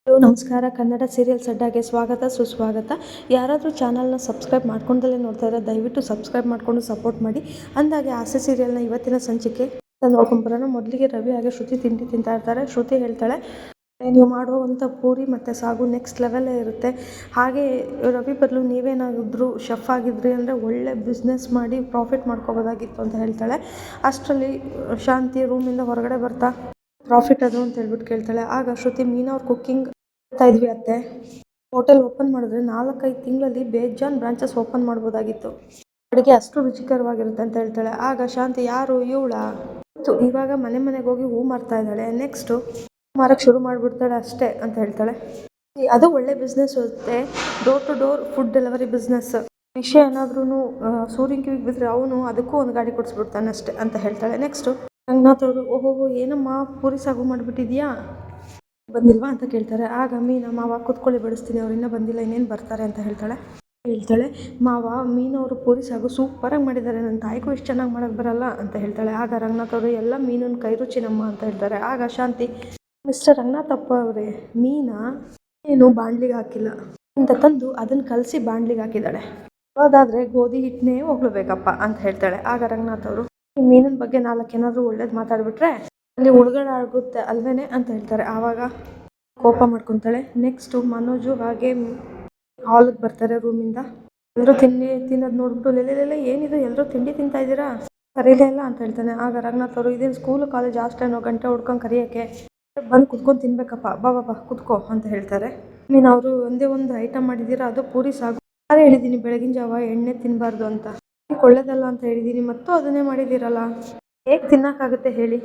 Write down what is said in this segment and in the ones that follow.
Hello ನಮಸ್ಕಾರ. Kannada serials ಅಡ್ಡಾಗೆ ಸ್ವಾಗತ ಸುಸ್ವಾಗತ. ಯಾರಾದರೂ ಚಾನಲ್ನ ಸಬ್ಸ್ಕ್ರೈಬ್ ಮಾಡ್ಕೊಂಡಲ್ಲೇ ನೋಡ್ತಾ ಇದ್ದಾರೆ, ದಯವಿಟ್ಟು ಸಬ್ಸ್ಕ್ರೈಬ್ ಮಾಡಿಕೊಂಡು ಸಪೋರ್ಟ್ ಮಾಡಿ. ಅಂದಾಗೆ ಆಸೆ ಸೀರಿಯಲ್ನ ಇವತ್ತಿನ ಸಂಚಿಕೆ ನೋಡ್ಕೊಂಬರೋಣ. ಮೊದಲಿಗೆ ರವಿ ಹಾಗೆ ಶ್ರುತಿ ತಿಂಡಿ ತಿಂತಾ ಇರ್ತಾರೆ. ಶ್ರುತಿ ಹೇಳ್ತಾಳೆ, ನೀವು ಮಾಡುವಂಥ ಪೂರಿ ಮತ್ತು ಸಾಗು ನೆಕ್ಸ್ಟ್ ಲೆವೆಲ್ಲೇ ಇರುತ್ತೆ. ಹಾಗೆ ರವಿ ಬದಲು ನೀವೇನಾದರೂ ಶೆಫ್ ಆಗಿದ್ರಿ ಅಂದರೆ ಒಳ್ಳೆ ಬಿಸ್ನೆಸ್ ಮಾಡಿ ಪ್ರಾಫಿಟ್ ಮಾಡ್ಕೋಬೋದಾಗಿತ್ತು ಅಂತ ಹೇಳ್ತಾಳೆ. ಅಷ್ಟರಲ್ಲಿ ಶಾಂತಿ ರೂಮಿಂದ ಹೊರಗಡೆ ಬರ್ತಾ ಪ್ರಾಫಿಟ್ ಅದು ಅಂತ ಹೇಳ್ಬಿಟ್ಟು ಕೇಳ್ತಾಳೆ. ಆಗ ಶ್ರುತಿ, ಮೀನಾ ಅವ್ರ ಕುಕ್ಕಿಂಗ್ ಮಾಡ್ತಾ ಇದ್ವಿ ಅತ್ತೆ, ಹೋಟೆಲ್ ಓಪನ್ ಮಾಡಿದ್ರೆ 4-5 ತಿಂಗಳಲ್ಲಿ ಬೇಜಾನ್ ಬ್ರಾಂಚಸ್ ಓಪನ್ ಮಾಡ್ಬೋದಾಗಿತ್ತು, ಅಡುಗೆ ಅಷ್ಟು ರುಚಿಕರವಾಗಿರುತ್ತೆ ಅಂತ ಹೇಳ್ತಾಳೆ. ಆಗ ಶಾಂತಿ, ಯಾರು ಇವಳ ಇವಾಗ ಮನೆಗೆ ಹೋಗಿ ಹೂ ಮಾರ್ತಾ ಇದ್ದಾಳೆ, ನೆಕ್ಸ್ಟು ಮಾರಕ್ಕೆ ಶುರು ಮಾಡಿಬಿಡ್ತಾಳೆ ಅಷ್ಟೇ ಅಂತ ಹೇಳ್ತಾಳೆ. ಅದು ಒಳ್ಳೆ ಬಿಸ್ನೆಸ್ ಇರುತ್ತೆ, door to door food delivery business. ವಿಷಯ ಏನಾದ್ರೂ ಸೂರ್ಯನ ಕಿವಿಗೆ ಬಿದ್ದರೆ ಅವನು ಅದಕ್ಕೂ ಒಂದು ಗಾಡಿ ಕೊಡಿಸ್ಬಿಡ್ತಾನೆ ಅಷ್ಟೇ ಅಂತ ಹೇಳ್ತಾಳೆ. ನೆಕ್ಸ್ಟು ರಂಗನಾಥ್ ಅವರು, ಓಹೋ ಏನಮ್ಮ ಪೂರಿ ಸಾಗು ಮಾಡಿಬಿಟ್ಟಿದ್ಯಾ, ಬಂದಿಲ್ವಾ ಅಂತ ಕೇಳ್ತಾರೆ. ಆಗ ಮೀನಾ, ಮಾವ ಕೂತ್ಕೊಳ್ಳಿ ಬಡಿಸ್ತೀನಿ, ಅವ್ರು ಇನ್ನೂ ಬಂದಿಲ್ಲ, ಇನ್ನೇನು ಬರ್ತಾರೆ ಅಂತ ಹೇಳ್ತಾಳೆ. ಮಾವ ಮೀನವರು ಪೂರಿ ಸಾಗು ಸೂಪರಾಗಿ ಮಾಡಿದ್ದಾರೆ, ನನ್ನ ತಾಯಿಗೂ ಇಷ್ಟು ಚೆನ್ನಾಗಿ ಮಾಡೋಕ್ಕೆ ಬರಲ್ಲ ಅಂತ ಹೇಳ್ತಾಳೆ. ಆಗ ರಂಗನಾಥ್ ಅವರು, ಎಲ್ಲ ಮೀನಿನ ಕೈ ರುಚಿನಮ್ಮ ಅಂತ ಹೇಳ್ತಾರೆ. ಆಗ ಶಾಂತಿ, ಮಿಸ್ಟರ್ ರಂಗನಾಥಪ್ಪ ಅವರೇ, ಮೀನಾ ಏನು ಬಾಣಲಿಗೆ ಹಾಕಿಲ್ಲ ಅಂತ ತಂದು ಅದನ್ನು ಕಲಸಿ ಬಾಣಲಿಗೆ ಹಾಕಿದ್ದಾಳೆ, ಅದಾದರೆ ಗೋಧಿ ಹಿಟ್ಟನ್ನೇ ಹೋಗ್ಲೇಬೇಕಪ್ಪ ಅಂತ ಹೇಳ್ತಾಳೆ. ಆಗ ರಂಗನಾಥ್ ಅವರು, ಈ ಮೀನಿನ ಬಗ್ಗೆ 4 ಏನಾದರೂ ಒಳ್ಳೇದು ಮಾತಾಡ್ಬಿಟ್ರೆ ಅಲ್ಲಿ ಉಳ್ಗಡೆ ಆಗುತ್ತೆ ಅಲ್ವೇನೆ ಅಂತ ಹೇಳ್ತಾರೆ. ಆವಾಗ ಕೋಪ ಮಾಡ್ಕೊತಾಳೆ. ನೆಕ್ಸ್ಟು ಮನೋಜು ಹಾಗೆ ಹಾಲಿಗೆ ಬರ್ತಾರೆ ರೂಮಿಂದ. ಎಲ್ಲರೂ ತಿನ್ನೋದು ನೋಡ್ಬಿಟ್ಟು, ಲೆಲೆ ಏನಿದು ಎಲ್ಲರೂ ತಿಂಡಿ ತಿಂತಾ ಇದ್ದೀರಾ, ಕರೀಲೇ ಇಲ್ಲ ಅಂತ ಹೇಳ್ತಾನೆ. ಆಗ ರಂಗನಾಥ್ ಅವರು, ಇದೇನು ಸ್ಕೂಲು ಕಾಲೇಜ್ ಅಷ್ಟೇನೋ ಗಂಟೆ ಹೊಡ್ಕೊಂಡು ಕರೆಯೋಕ್ಕೆ, ಬಂದು ಕುತ್ಕೊಂಡು ತಿನ್ಬೇಕಪ್ಪ, ಬಾ ಕುತ್ಕೋ ಅಂತ ಹೇಳ್ತಾರೆ. ನೀನು ಅವರು ಒಂದೇ ಒಂದು ಐಟಮ್ ಮಾಡಿದ್ದೀರಾ, ಅದು ಪೂರಿ ಸಾಗು. ನಾನು ಹೇಳಿದ್ದೀನಿ ಬೆಳಗಿನ ಜಾವ ಎಣ್ಣೆ ತಿನ್ನಬಾರ್ದು ಅಂತ, ಒಳ್ಳೇದಲ್ಲ ಅಂತ ಹೇಳಿದ್ದೀನಿ, ಮತ್ತು ಅದನ್ನೇ ಮಾಡಿದ್ದೀರಲ್ಲ, ಹೇಗೆ ತಿನ್ನೋಕ್ಕಾಗುತ್ತೆ ಹೇಳಿ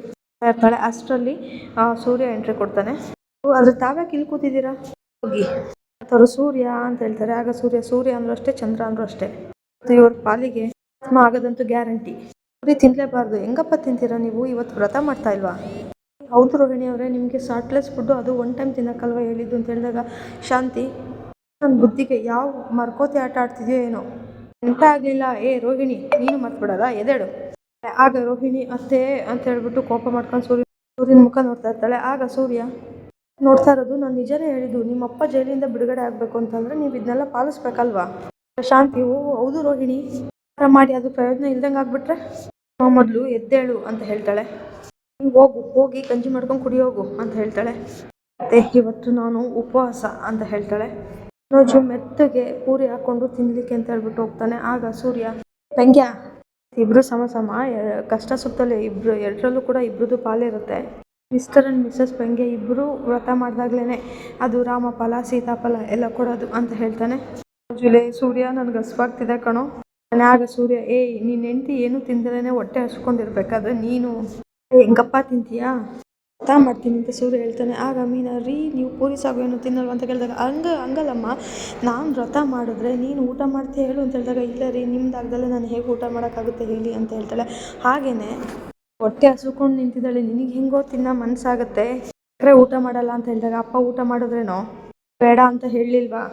ಹೇಳ್ತಾಳೆ. ಅಷ್ಟರಲ್ಲಿ ಸೂರ್ಯ ಎಂಟ್ರಿ ಕೊಡ್ತಾನೆ. ಅದ್ರ ತಾವ್ಯಾಕೆ ಇಲ್ಲಿ ಕೂತಿದ್ದೀರಾ, ಹೋಗಿ ಅವರು ಸೂರ್ಯ ಅಂತ ಹೇಳ್ತಾರೆ. ಆಗ ಸೂರ್ಯ ಅಂದರೂ ಅಷ್ಟೇ, ಚಂದ್ರ ಅಂದರೂ ಅಷ್ಟೇ, ಇವ್ರ ಪಾಲಿಗೆ ಆಗದಂತೂ ಗ್ಯಾರಂಟಿ, ಪೂರಿ ತಿನ್ನಲೇಬಾರ್ದು. ಹೆಂಗಪ್ಪ ತಿಂತೀರಾ ನೀವು, ಇವತ್ತು ವ್ರತ ಮಾಡ್ತಾ ಇಲ್ವಾ. ಹೌದು ರೋಹಿಣಿ ಅವರೇ, ನಿಮಗೆ ಸಾಟ್ಲೆಸ್ ಫುಡ್ಡು, ಅದು 1 ಟೈಮ್ ತಿನ್ನೋಕ್ಕಲ್ವ ಹೇಳಿದ್ದು ಅಂತ ಹೇಳಿದಾಗ ಶಾಂತಿ, ನನ್ನ ಬುದ್ಧಿಗೆ ಯಾವ ಮರ್ಕೋತಿ ಆಟ ಆಡ್ತಿದೆಯೋ ಏನೋ, ಎಂತ ಆಗಲಿಲ್ಲ. ರೋಹಿಣಿ ನೀನು ಮರ್ತ್ಬಿಡೋದಾ, ಎದೇಳು. ಆಗ ರೋಹಿಣಿ ಅತ್ತೆ ಅಂತ ಹೇಳ್ಬಿಟ್ಟು ಕೋಪ ಮಾಡ್ಕೊಂಡು ಸೂರ್ಯನ ಮುಖ ನೋಡ್ತಾ ಇರ್ತಾಳೆ. ಆಗ ಸೂರ್ಯ, ನೋಡ್ತಾ ಇರೋದು, ನಾನು ನಿಜನೇ ಹೇಳಿದ್ದು, ನಿಮ್ಮಪ್ಪ ಜೈಲಿಂದ ಬಿಡುಗಡೆ ಆಗಬೇಕು ಅಂತಂದರೆ ನೀವು ಇದನ್ನೆಲ್ಲ ಪಾಲಿಸ್ಬೇಕಲ್ವಾ. ಶಾಂತಿ, ಹೌದು ರೋಹಿಣಿ, ಮಾಡಿ ಅದು ಪ್ರಯೋಜನ ಇಲ್ದಂಗೆ ಆಗ್ಬಿಟ್ರೆ ಮೊದಲು ಎದ್ದೇಳು ಅಂತ ಹೇಳ್ತಾಳೆ. ನೀವು ಹೋಗಿ ಗಂಜಿ ಮಾಡ್ಕೊಂಡು ಕುಡಿಯೋಗು ಅಂತ ಹೇಳ್ತಾಳೆ. ಮತ್ತೆ ಇವತ್ತು ನಾನು ಉಪವಾಸ ಅಂತ ಹೇಳ್ತಾಳೆ. ಮನೋಜು ಮೆತ್ತಗೆ ಪೂರಿ ಹಾಕ್ಕೊಂಡು ತಿನ್ನಲಿಕ್ಕೆ ಅಂತ ಹೇಳ್ಬಿಟ್ಟು ಹೋಗ್ತಾನೆ. ಆಗ ಸೂರ್ಯ, ವ್ಯಂಗ್ಯ, ಇಬ್ಬರು ಸಮ ಕಷ್ಟ ಸುತ್ತಲೇ ಎರಡರಲ್ಲೂ ಕೂಡ ಇಬ್ಬರದು ಪಾಲಿರುತ್ತೆ. ಮಿಸ್ಟರ್ ಆ್ಯಂಡ್ ಮಿಸ್ಸಸ್ ವ್ಯಂಗ್ಯ ಇಬ್ಬರು ವ್ರತ ಮಾಡಿದಾಗ್ಲೇ ಅದು ರಾಮಫಲ ಸೀತಾಫಲ ಎಲ್ಲ ಕೊಡೋದು ಅಂತ ಹೇಳ್ತಾನೆ. ಸೂರ್ಯ, ನನಗೆ ಹಸುವಾಗ್ತಿದೆ ಕಣೋ. ಆಗ ಸೂರ್ಯ, ನೀನು ಹೆಂಡ್ತಿ ಏನು ತಿಂದಲೇ ಹೊಟ್ಟೆ ಹಸ್ಕೊಂಡಿರ್ಬೇಕಾದ್ರೆ ನೀನು ಹೆಂಗಪ್ಪ ತಿಂತೀಯಾ, ವ್ರತ ಮಾಡ್ತೀನಿ ಅಂತ ಸೂರ್ಯ ಹೇಳ್ತಾನೆ. ಆಗ ಮೀನಾ, ನೀವು ಪೂರಿ ಸಾಗು ಏನು ತಿನ್ನಲ್ವ ಅಂತ ಕೇಳಿದಾಗ, ಹಂಗಲ್ಲಮ್ಮ, ನಾನು ವ್ರತ ಮಾಡಿದ್ರೆ ನೀನು ಊಟ ಮಾಡ್ತೀಯ ಹೇಳು ಅಂತ ಹೇಳಿದಾಗ, ಇಲ್ಲ ರೀ, ನಿಮ್ದಾಗ್ದಲ್ಲೇ ನಾನು ಹೇಗೆ ಊಟ ಮಾಡೋಕ್ಕಾಗುತ್ತೆ ಹೇಳಿ ಅಂತ ಹೇಳ್ತಾಳೆ. ಹಾಗೆಯೇ ಹೊಟ್ಟೆ ಹಸುಕೊಂಡು ನಿಂತಿದ್ದಾಳೆ, ನಿನಗೆ ಹೆಂಗೋ ತಿನ್ನೋ ಮನಸ್ಸಾಗುತ್ತೆ, ಸಕ್ಕರೆ ಊಟ ಮಾಡಲ್ಲ ಅಂತ ಹೇಳಿದಾಗ, ಅಪ್ಪ ಊಟ ಮಾಡಿದ್ರೇನೋ ಬೇಡ ಅಂತ ಹೇಳಲಿಲ್ವಾ,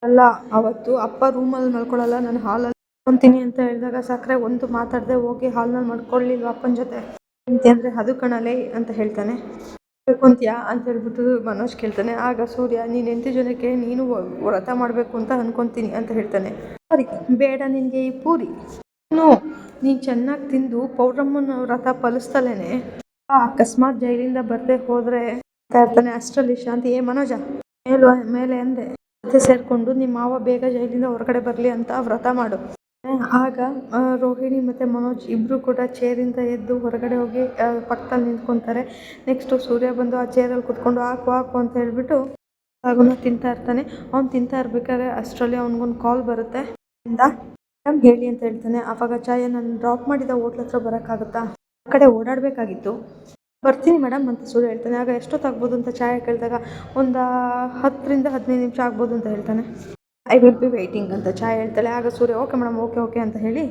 ಅಲ್ಲ ಅವತ್ತು ಅಪ್ಪ ರೂಮಲ್ಲಿ ಮಲ್ಕೊಳ್ಳಲ್ಲ, ನಾನು ಹಾಲಲ್ಲಿ ಮಲ್ಕೊತೀನಿ ಅಂತ ಹೇಳಿದಾಗ ಸಕ್ಕರೆ ಒಂದು ಮಾತಾಡದೆ ಹೋಗಿ ಹಾಲ್ನಲ್ಲಿ ಮಲ್ಕೊಳ್ಳಿಲ್ವ ಅಪ್ಪನ ಜೊತೆ ಅಂದರೆ ಅದು ಕಣಲೆ ಅಂತ ಹೇಳ್ತಾನೆ. ಕೊಂತ್ಯಾ ಅಂತ ಹೇಳ್ಬಿಟ್ಟು ಮನೋಜ್ ಕೇಳ್ತಾನೆ. ಆಗ ಸೂರ್ಯ, ನೀನು 8 ಜನಕ್ಕೆ ನೀನು ವ್ರತ ಮಾಡಬೇಕು ಅಂತ ಅನ್ಕೊತೀನಿ ಅಂತ ಹೇಳ್ತಾನೆ. ಸರಿ, ಬೇಡ ನಿನಗೆ ಈ ಪೂರಿ, ನೀನು ಚೆನ್ನಾಗಿ ತಿಂದು ಪೌಡ್ರಮ್ಮನ ವ್ರತ ಫಲಿಸ್ತಲೇ ಅಕಸ್ಮಾತ್ ಜೈಲಿಂದ ಬರದೆ ಹೋದರೆ ಅಂತ ಇರ್ತಾನೆ. ಅಷ್ಟರಲ್ಲಿ ಶಾಂತಿ, ಮನೋಜ ಮೇಲೆ ಅಂದೆ ಜೊತೆ ಸೇರಿಕೊಂಡು ನಿಮ್ಮ ಮಾವ ಬೇಗ ಜೈಲಿಂದ ಹೊರಗಡೆ ಬರಲಿ ಅಂತ ವ್ರತ ಮಾಡು. ಆಗ ರೋಹಿಣಿ ಮತ್ತು ಮನೋಜ್ ಇಬ್ಬರು ಕೂಡ ಚೇರಿಂದ ಎದ್ದು ಹೊರಗಡೆ ಹೋಗಿ ಪಕ್ಕದಲ್ಲಿ ನಿಂತ್ಕೊತಾರೆ. ನೆಕ್ಸ್ಟು ಸೂರ್ಯ ಬಂದು ಆ ಚೇರಲ್ಲಿ ಕುತ್ಕೊಂಡು ಹಾಕು ಅಂತ ಹೇಳ್ಬಿಟ್ಟು ಸಾಗುನ ತಿಂತಾ ಇರ್ತಾನೆ. ಅವ್ನು ತಿಂತಾ ಇರ್ಬೇಕಾದ್ರೆ ಅಷ್ಟರಲ್ಲಿ ಅವ್ನಿಗೊಂದು ಕಾಲ್ ಬರುತ್ತೆ. ಮೇಡಮ್ ಹೇಳಿ ಅಂತ ಹೇಳ್ತಾನೆ. ಆವಾಗ ಚಾಯ, ನಾನು ಡ್ರಾಪ್ ಮಾಡಿದ ಹೋಟ್ಲ್ ಹತ್ರ ಬರೋಕ್ಕಾಗುತ್ತಾ, ಆ ಕಡೆ ಓಡಾಡಬೇಕಾಗಿತ್ತು, ಬರ್ತೀನಿ ಮೇಡಮ್ ಅಂತ ಸೂರ್ಯ ಹೇಳ್ತಾನೆ. ಆಗ ಎಷ್ಟೊತ್ತಾಗ್ಬೋದು ಅಂತ ಚಾಯ ಕೇಳಿದಾಗ, ಒಂದು 10-15 ನಿಮಿಷ ಆಗ್ಬೋದು ಅಂತ ಹೇಳ್ತಾನೆ. ಐ ವಿಲ್ ಬಿ ವೆಯ್ಟಿಂಗ್ ಅಂತ ಚಾಯ ಹೇಳ್ತಾಳೆ. ಆಗ ಸೂರ್ಯ, ಓಕೆ ಮೇಡಮ್, ಓಕೆ ಅಂತ ಹೇಳಿ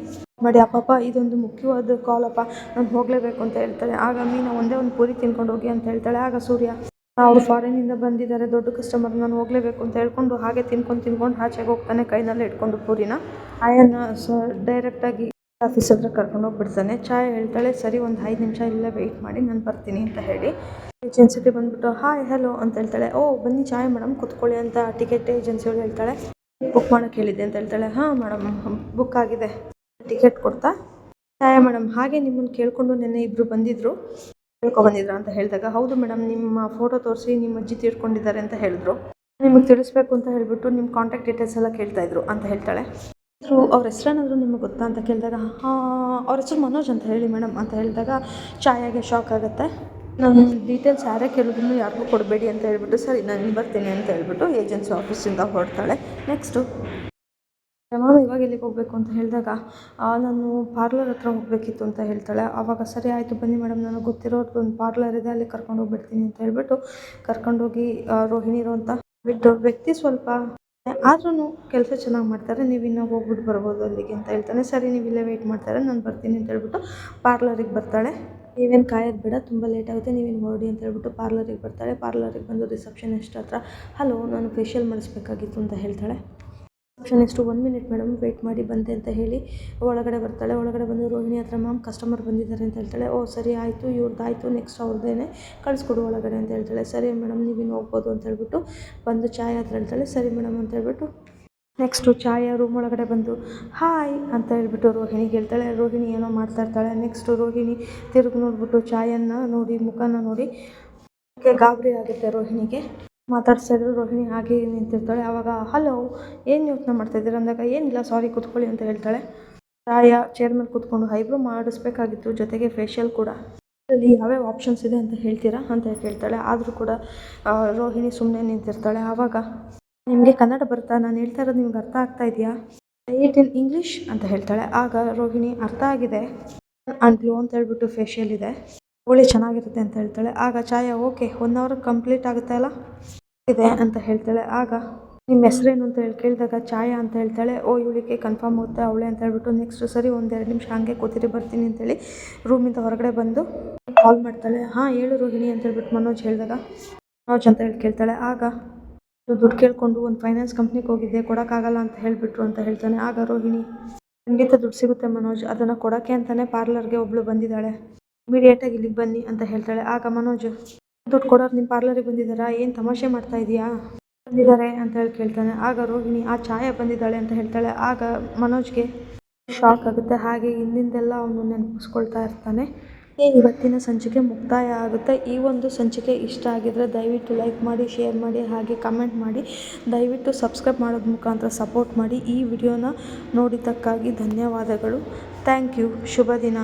ಮಾಡಿ, ಅಪ್ಪಪ್ಪ ಇದೊಂದು ಮುಖ್ಯವಾದ ಕಾಲಪ್ಪ, ನಾನು ಹೋಗಲೇಬೇಕು ಅಂತ ಹೇಳ್ತಾಳೆ. ಆಗ ಮೀನಾ, ಒಂದೇ ಒಂದು ಪೂರಿ ತಿನ್ಕೊಂಡು ಹೋಗಿ ಅಂತ ಹೇಳ್ತಾಳೆ. ಆಗ ಸೂರ್ಯ, ಅವರು ಫಾರಿನಿಂದ ಬಂದಿದ್ದಾರೆ, ದೊಡ್ಡ ಕಸ್ಟಮರ್, ನಾನು ಹೋಗಲೇಬೇಕು ಅಂತ ಹೇಳ್ಕೊಂಡು ಹಾಗೆ ತಿನ್ಕೊಂಡು ಆಚೆಗೆ ಹೋಗ್ತಾನೆ, ಕೈನಲ್ಲೇ ಇಟ್ಕೊಂಡು ಪೂರಿನ. ಆಯನ್ನ ಡೈರೆಕ್ಟಾಗಿ ಆಫೀಸ್ ಹತ್ರ ಕರ್ಕೊಂಡು ಹೋಗ್ಬಿಡ್ತಾನೆ. ಚಾಯ್ ಹೇಳ್ತಾಳೆ, ಸರಿ ಒಂದು 5 ನಿಮಿಷ ಇಲ್ಲೇ ವೆಯ್ಟ್ ಮಾಡಿ, ನಾನು ಬರ್ತೀನಿ ಅಂತ ಹೇಳಿ ಏಜೆನ್ಸಿಗೆ ಬಂದುಬಿಟ್ಟು ಹಾಯ್ ಹಲೋ ಅಂತ ಹೇಳ್ತಾಳೆ. ಓ ಬನ್ನಿ ಚಾಯ್ ಮೇಡಮ್ ಕೂತ್ಕೊಳ್ಳಿ ಅಂತ ಟಿಕೆಟ್ ಏಜೆನ್ಸಿಯವರು ಹೇಳ್ತಾಳೆ. ಬುಕ್ ಮಾಡೋಕ್ಕೆ ಹೇಳಿದ್ದೆ ಅಂತ ಹೇಳ್ತಾಳೆ. ಹಾಂ ಮೇಡಮ್ ಬುಕ್ ಆಗಿದೆ. ಟಿಕೆಟ್ ಕೊಡ್ತಾ ಚಾಯ್ ಮೇಡಮ್ ಹಾಗೆ ನಿಮ್ಮನ್ನು ಕೇಳಿಕೊಂಡು ನೆನ್ನೆ ಇಬ್ಬರು ಬಂದಿದ್ದರು, ಬಂದಿದ್ರ ಅಂತ ಹೇಳಿದಾಗ, ಹೌದು ಮೇಡಮ್ ನಿಮ್ಮ ಫೋಟೋ ತೋರಿಸಿ ನಿಮ್ಮ ಅಜ್ಜಿ ತೀರ್ಕೊಂಡಿದ್ದಾರೆ ಅಂತ ಹೇಳಿದ್ರು, ನಿಮಗೆ ತಿಳಿಸ್ಬೇಕು ಅಂತ ಹೇಳಿಬಿಟ್ಟು ನಿಮ್ಮ ಕಾಂಟ್ಯಾಕ್ಟ್ ಡೀಟೇಲ್ಸ್ ಎಲ್ಲ ಕೇಳ್ತಾಯಿದ್ರು ಅಂತ ಹೇಳ್ತಾಳೆ. ಅವ್ರ ಹೆಸ್ರೇನಾದರೂ ನಿಮಗೆ ಗೊತ್ತಾ ಅಂತ ಕೇಳಿದಾಗ, ಅವ್ರ ಹೆಸರು ಮನೋಜ್ ಅಂತ ಹೇಳಿ ಮೇಡಮ್ ಅಂತ ಹೇಳಿದಾಗ ಛಾಯಾಗೆ ಶಾಕ್ ಆಗುತ್ತೆ. ನನ್ನ ಡೀಟೇಲ್ಸ್ ಯಾರೇ ಕೇಳಿದ್ರು ಯಾರಿಗೂ ಕೊಡಬೇಡಿ ಅಂತ ಹೇಳ್ಬಿಟ್ಟು, ಸರಿ ನಾನು ಬರ್ತೀನಿ ಅಂತ ಹೇಳ್ಬಿಟ್ಟು ಏಜೆನ್ಸಿ ಆಫೀಸಿಂದ ಹೊರಡ್ತಾಳೆ. ನೆಕ್ಸ್ಟು ಮ್ಯಾಮ್ ಇವಾಗ ಎಲ್ಲಿಗೆ ಹೋಗಬೇಕು ಅಂತ ಹೇಳಿದಾಗ, ನಾನು ಪಾರ್ಲರ್ ಹತ್ರ ಹೋಗಬೇಕಿತ್ತು ಅಂತ ಹೇಳ್ತಾಳೆ. ಆವಾಗ ಸರಿ ಆಯಿತು ಬನ್ನಿ ಮೇಡಮ್, ನನಗೆ ಗೊತ್ತಿರೋದು ಒಂದು ಪಾರ್ಲರ್ ಇದೆ, ಅಲ್ಲಿ ಕರ್ಕೊಂಡು ಹೋಗ್ಬಿಡ್ತೀನಿ ಅಂತ ಹೇಳ್ಬಿಟ್ಟು ಕರ್ಕೊಂಡೋಗಿ ರೋಹಿಣಿ ಇರುವಂಥ ಬಿಟ್ಟು ವ್ಯಕ್ತಿ ಸ್ವಲ್ಪ ಆದ್ರೂ ಕೆಲಸ ಚೆನ್ನಾಗಿ ಮಾಡ್ತಾರೆ, ನೀವು ಇನ್ನೂ ಹೋಗ್ಬಿಟ್ಟು ಬರ್ಬೋದು ಅಲ್ಲಿಗೆ ಅಂತ ಹೇಳ್ತಾನೆ. ಸರಿ ನೀವು ಇಲ್ಲೇ ವೆಯ್ಟ್ ಮಾಡ್ತಾರೆ, ನಾನು ಬರ್ತೀನಿ ಅಂತ ಹೇಳ್ಬಿಟ್ಟು ಪಾರ್ಲರಿಗೆ ಬರ್ತಾಳೆ. ನೀವೇನು ಕಾಯೋದು ಬೇಡ, ತುಂಬ ಲೇಟ್ ಆಗುತ್ತೆ, ನೀವೇನು ಹೊರಡಿ ಅಂತ ಹೇಳ್ಬಿಟ್ಟು ಪಾರ್ಲರಿಗೆ ಬರ್ತಾಳೆ. ಪಾರ್ಲರಿಗೆ ಬಂದು ರಿಸೆಪ್ಷನಿಸ್ಟ್ ಹತ್ರ ಹಲೋ ನಾನು ಫೇಶಿಯಲ್ ಮಾಡಿಸ್ಬೇಕಾಗಿತ್ತು ಅಂತ ಹೇಳ್ತಾಳೆ. ರಿಸೆಪ್ಷನಿಸ್ಟು 1 ಮಿನಿಟ್ ಮೇಡಮ್ ವೆಯ್ಟ್ ಮಾಡಿ ಬಂದೆ ಅಂತ ಹೇಳಿ ಒಳಗಡೆ ಬರ್ತಾಳೆ. ಒಳಗಡೆ ಬಂದು ರೋಹಿಣಿ ಹತ್ರ ಮ್ಯಾಮ್ ಕಸ್ಟಮರ್ ಬಂದಿದ್ದಾರೆ ಅಂತ ಹೇಳ್ತಾಳೆ. ಓ ಸರಿ ಆಯಿತು, ಇವ್ರದ್ದಾಯಿತು, ನೆಕ್ಸ್ಟ್ ಅವ್ರದ್ದೇನೆ ಕಳಿಸ್ಕೊಡು ಒಳಗಡೆ ಅಂತ ಹೇಳ್ತಾಳೆ. ಸರಿ ಮೇಡಮ್ ನೀವಿನ್ನು ಹೋಗ್ಬೋದು ಅಂತ ಹೇಳ್ಬಿಟ್ಟು ಬಂದು ಚಾಯ್ ಹತ್ರ ಹೇಳ್ತಾಳೆ. ಸರಿ ಮೇಡಮ್ ಅಂತ ಹೇಳ್ಬಿಟ್ಟು ನೆಕ್ಸ್ಟು ಚಾಯ ರೂಮ್ ಒಳಗಡೆ ಬಂದು ಹಾಯ್ ಅಂತ ಹೇಳ್ಬಿಟ್ಟು ರೋಹಿಣಿಗೆ ಹೇಳ್ತಾಳೆ. ರೋಹಿಣಿ ಏನೋ ಮಾಡ್ತಾ ಇರ್ತಾಳೆ. ನೆಕ್ಸ್ಟು ರೋಹಿಣಿ ತಿರುಗಿ ನೋಡ್ಬಿಟ್ಟು ಚಾಯನ್ನು ನೋಡಿ ಮುಖನ ನೋಡಿ ಗಾಬರಿ ಆಗುತ್ತೆ ರೋಹಿಣಿಗೆ. ಮಾತಾಡ್ಸ್ತಾ ಇದ್ರು. ರೋಹಿಣಿ ಹಾಗೆ ನಿಂತಿರ್ತಾಳೆ. ಆವಾಗ ಹಲೋ ಏನು ಯೋಚನೆ ಮಾಡ್ತಾಯಿದ್ದೀರ ಅಂದಾಗ, ಏನಿಲ್ಲ ಸಾರಿ ಕೂತ್ಕೊಳ್ಳಿ ಅಂತ ಹೇಳ್ತಾಳೆ. ಚಾಯ ಚೇರ್ ಮೇಲೆ ಕೂತ್ಕೊಂಡು ಐಬ್ರೋ ಮಾಡಿಸ್ಬೇಕಾಗಿತ್ತು, ಜೊತೆಗೆ ಫೇಶಿಯಲ್ ಕೂಡ, ಅದರಲ್ಲಿ ಯಾವ್ಯಾವ ಆಪ್ಷನ್ಸ್ ಇದೆ ಅಂತ ಹೇಳ್ತೀರಾ ಅಂತ ಕೇಳ್ತಾಳೆ. ಆದರೂ ಕೂಡ ರೋಹಿಣಿ ಸುಮ್ಮನೆ ನಿಂತಿರ್ತಾಳೆ. ಆವಾಗ ನಿಮಗೆ ಕನ್ನಡ ಬರುತ್ತಾ, ನಾನು ಹೇಳ್ತಾ ಇರೋದು ನಿಮ್ಗೆ ಅರ್ಥ ಆಗ್ತಾ ಇದೆಯಾ, ಇಟ್ ಇನ್ ಇಂಗ್ಲೀಷ್ ಅಂತ ಹೇಳ್ತಾಳೆ. ಆಗ ರೋಹಿಣಿ ಅರ್ಥ ಆಗಿದೆ ಆ್ಯಂಡ್ ಗ್ಲೋ ಅಂತ ಹೇಳ್ಬಿಟ್ಟು ಫೇಶಿಯಲ್ ಇದೆ, ಒಳ್ಳೆ ಚೆನ್ನಾಗಿರುತ್ತೆ ಅಂತ ಹೇಳ್ತಾಳೆ. ಆಗ ಚಾಯ ಓಕೆ 1 ಅವರ್ ಕಂಪ್ಲೀಟ್ ಆಗುತ್ತೆ ಅಲ್ಲ ಇದೆ ಅಂತ ಹೇಳ್ತಾಳೆ. ಆಗ ನಿಮ್ಮ ಹೆಸ್ರೇನು ಅಂತ ಕೇಳಿದಾಗ ಚಾಯ ಅಂತ ಹೇಳ್ತಾಳೆ. ಓ ಇವಳಿಗೆ ಕನ್ಫರ್ಮ್ ಆಗುತ್ತೆ ಅವಳೆ ಅಂತ ಹೇಳ್ಬಿಟ್ಟು ನೆಕ್ಸ್ಟ್ ಸರಿ 1-2 ನಿಮಿಷ ಹಾಗೆ ಕೂತಿರಿ ಬರ್ತೀನಿ ಅಂತೇಳಿ ರೂಮಿಂದ ಹೊರಗಡೆ ಬಂದು ಕಾಲ್ ಮಾಡ್ತಾಳೆ. ಹಾಂ ಹೇಳು ರೋಹಿಣಿ ಅಂತ ಹೇಳ್ಬಿಟ್ಟು ಮನೋಜ್ ಹೇಳಿದಾಗ ಮನೋಜ್ ಅಂತ ಹೇಳಿ ಕೇಳ್ತಾಳೆ. ಆಗ ದುಡ್ಡು ಕೇಳಿಕೊಂಡು ಒಂದು ಫೈನಾನ್ಸ್ ಕಂಪ್ನಿಗೆ ಹೋಗಿದ್ದೆ, ಕೊಡೋಕ್ಕಾಗಲ್ಲ ಅಂತ ಹೇಳಿಬಿಟ್ರು ಅಂತ ಹೇಳ್ತಾನೆ. ಆಗ ರೋಹಿಣಿ ಖಂಡಿತ ದುಡ್ಡು ಸಿಗುತ್ತೆ ಮನೋಜ್, ಅದನ್ನು ಕೊಡೋಕ್ಕೆ ಅಂತಲೇ ಪಾರ್ಲರ್ಗೆ ಒಬ್ಬಳು ಬಂದಿದ್ದಾಳೆ, ಇಮಿಡಿಯೇಟಾಗಿ ಇಲ್ಲಿಗೆ ಬನ್ನಿ ಅಂತ ಹೇಳ್ತಾಳೆ. ಆಗ ಮನೋಜ್ ದುಡ್ಡು ಕೊಡೋರು ನಿಮ್ಮ ಪಾರ್ಲರಿಗೆ ಬಂದಿದ್ದಾರಾ, ಏನು ತಮಾಷೆ ಮಾಡ್ತಾ ಇದೆಯಾ, ಬಂದಿದ್ದಾರೆ ಅಂತ ಹೇಳಿ ಕೇಳ್ತಾನೆ. ಆಗ ರೋಹಿಣಿ ಆ ಛಾಯೆ ಬಂದಿದ್ದಾಳೆ ಅಂತ ಹೇಳ್ತಾಳೆ. ಆಗ ಮನೋಜ್ಗೆ ಶಾಕ್ ಆಗುತ್ತೆ. ಹಾಗೆ ಹಿಂದಿಂದೆಲ್ಲ ಅವನು ನೆನಪಿಸ್ಕೊಳ್ತಾ ಇರ್ತಾನೆ. ಇವತ್ತಿನ ಸಂಚಿಕೆ ಮುಕ್ತಾಯ ಆಗುತ್ತೆ. ಈ ಒಂದು ಸಂಚಿಕೆ ಇಷ್ಟ ಆಗಿದ್ರೆ ದಯವಿಟ್ಟು ಲೈಕ್ ಮಾಡಿ, ಶೇರ್ ಮಾಡಿ, ಹಾಗೆ ಕಮೆಂಟ್ ಮಾಡಿ, ದಯವಿಟ್ಟು ಸಬ್ಸ್ಕ್ರೈಬ್ ಮಾಡೋದ್ರ ಮುಖಾಂತರ ಸಪೋರ್ಟ್ ಮಾಡಿ. ಈ ವಿಡಿಯೋನ ನೋಡಿದ್ದಕ್ಕಾಗಿ ಧನ್ಯವಾದಗಳು. Thank you. ಶುಭ ದಿನ.